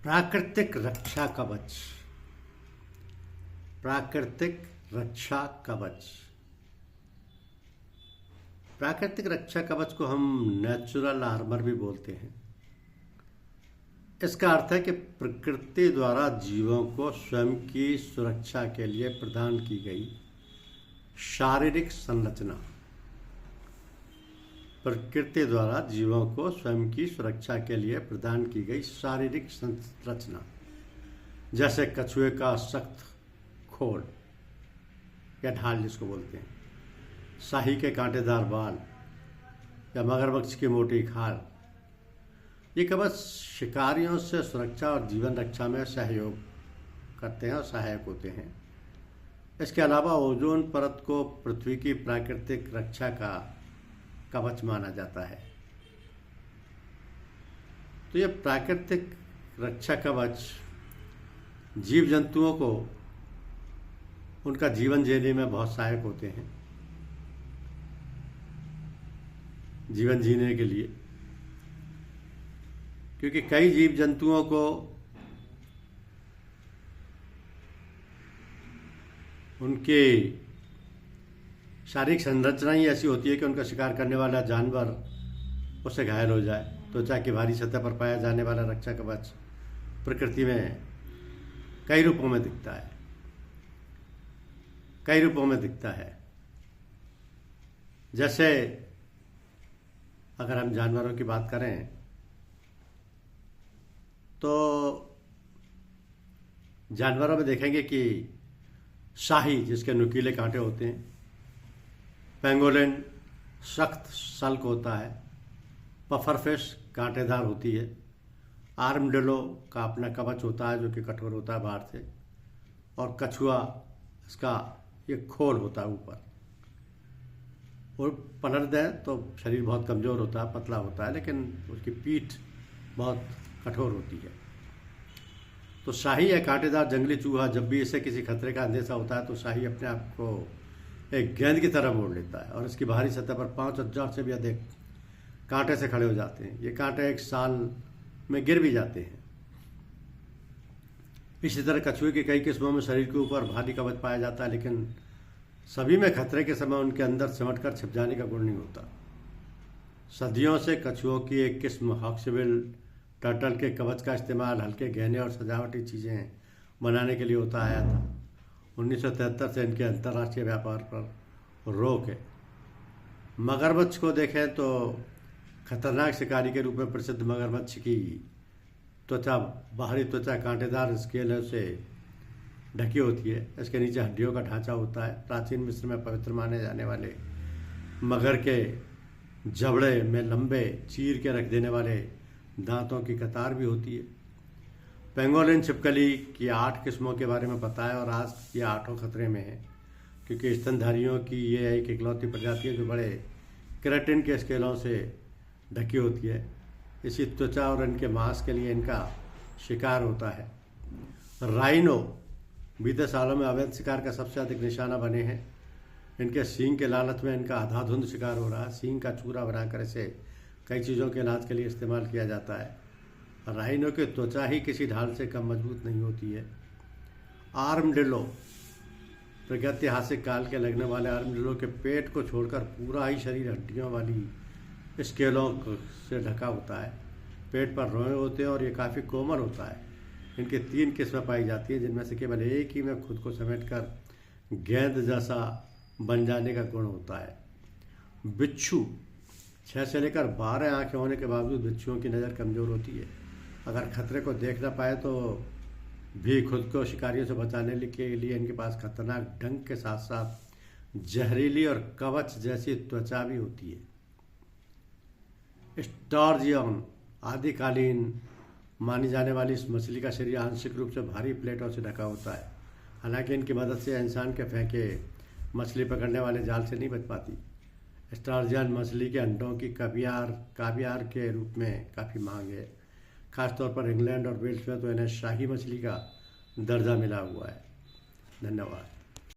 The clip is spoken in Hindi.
प्राकृतिक रक्षा कवच। प्राकृतिक रक्षा कवच। प्राकृतिक रक्षा कवच को हम नेचुरल आर्मर भी बोलते हैं। इसका अर्थ है कि प्रकृति द्वारा जीवों को स्वयं की सुरक्षा के लिए प्रदान की गई शारीरिक संरचना। प्रकृति द्वारा जीवों को स्वयं की सुरक्षा के लिए प्रदान की गई शारीरिक संरचना, जैसे कछुए का सख्त खोल या ढाल जिसको बोलते हैं, शाही के कांटेदार बाल या मगरमच्छ की मोटी खाल। ये कवच शिकारियों से सुरक्षा और जीवन रक्षा में सहयोग करते हैं और सहायक होते हैं। इसके अलावा ओजोन परत को पृथ्वी की प्राकृतिक रक्षा का कवच माना जाता है। तो ये प्राकृतिक रक्षा कवच जीव जंतुओं को उनका जीवन जीने में बहुत सहायक होते हैं, जीवन जीने के लिए, क्योंकि कई जीव जंतुओं को उनके शारीरिक संरचना ही ऐसी होती है कि उनका शिकार करने वाला जानवर उससे घायल हो जाए। त्वचा की भारी सतह पर पाया जाने वाला रक्षा कवच प्रकृति में कई रूपों में दिखता है, कई रूपों में दिखता है। जैसे अगर हम जानवरों की बात करें तो जानवरों में देखेंगे कि शाही जिसके नुकीले कांटे होते हैं, पेंगोलिन सख्त सल्क होता है, पफरफिश कांटेदार होती है, आर्मडिलो का अपना कवच होता है जो कि कठोर होता है बाहर से, और कछुआ इसका ये खोल होता है ऊपर। और पलट दें तो शरीर बहुत कमज़ोर होता है, पतला होता है, लेकिन उसकी पीठ बहुत कठोर होती है। तो शाही या कांटेदार जंगली चूहा जब भी इसे किसी खतरे का अंदेशा होता है तो शाही अपने आप को एक गेंद की तरह मोड़ लेता है और इसकी बाहरी सतह पर 5000 से भी अधिक कांटे से खड़े हो जाते हैं। ये कांटे एक साल में गिर भी जाते हैं। इसी तरह कछुए की कई किस्मों में शरीर के ऊपर भारी कवच पाया जाता है, लेकिन सभी में खतरे के समय उनके अंदर सिमट कर छिप जाने का गुण नहीं होता। सदियों से कछुओं की एक किस्म हॉक्सबिल टर्टल के कवच का इस्तेमाल हल्के गहने और सजावटी चीज़ें बनाने के लिए होता आया था। 1973 से इनके अंतर्राष्ट्रीय व्यापार पर रोक है। मगरमच्छ को देखें तो खतरनाक शिकारी के रूप में प्रसिद्ध मगरमच्छ की त्वचा, बाहरी त्वचा कांटेदार स्केल से ढकी होती है। इसके नीचे हड्डियों का ढांचा होता है। प्राचीन मिस्र में पवित्र माने जाने वाले मगर के जबड़े में लंबे चीर के रख देने वाले दांतों की कतार भी होती है। पेंगोलिन छिपकली की 8 किस्मों के बारे में पता है और आज ये 8 खतरे में है, क्योंकि स्तनधारियों की ये एक इकलौती प्रजाति है जो बड़े केराटिन के स्केलों से ढकी होती है। इसी त्वचा और इनके मांस के लिए इनका शिकार होता है। राइनो बीते सालों में अवैध शिकार का सबसे अधिक निशाना बने हैं। इनके सींग के लालच में इनका आधाधुंध शिकार हो रहा है। सींग का चूरा बनाकर इसे कई चीज़ों के इलाज के लिए इस्तेमाल किया जाता है। राइनो की त्वचा ही किसी ढाल से कम मजबूत नहीं होती है। आर्मडिलो प्रागैतिहासिक काल के लगने वाले आर्मडिलो के पेट को छोड़कर पूरा ही शरीर हड्डियों वाली स्केलों से ढका होता है। पेट पर रोए होते हैं और ये काफ़ी कोमल होता है। इनकी 3 किस्में पाई जाती हैं, जिनमें से केवल एक ही में खुद को समेटकर गेंद जैसा बन जाने का गुण होता है। बिच्छू 6 से लेकर 12 आँखें होने के बावजूद बिच्छुओं की नज़र कमज़ोर होती है। अगर खतरे को देख ना पाए तो भी खुद को शिकारियों से बचाने के लिए इनके पास खतरनाक डंक के साथ साथ जहरीली और कवच जैसी त्वचा भी होती है। स्टार्जियन आदिकालीन मानी जाने वाली इस मछली का शरीर आंशिक रूप से भारी प्लेटों से ढका होता है। हालांकि इनकी मदद से इंसान के फेंके मछली पकड़ने वाले जाल से नहीं बच पाती। स्टार्जियन मछली के अंडों की कावियार के रूप में काफ़ी मांग है। खासतौर पर इंग्लैंड और वेल्स में तो इन्हें शाही मछली का दर्जा मिला हुआ है। धन्यवाद।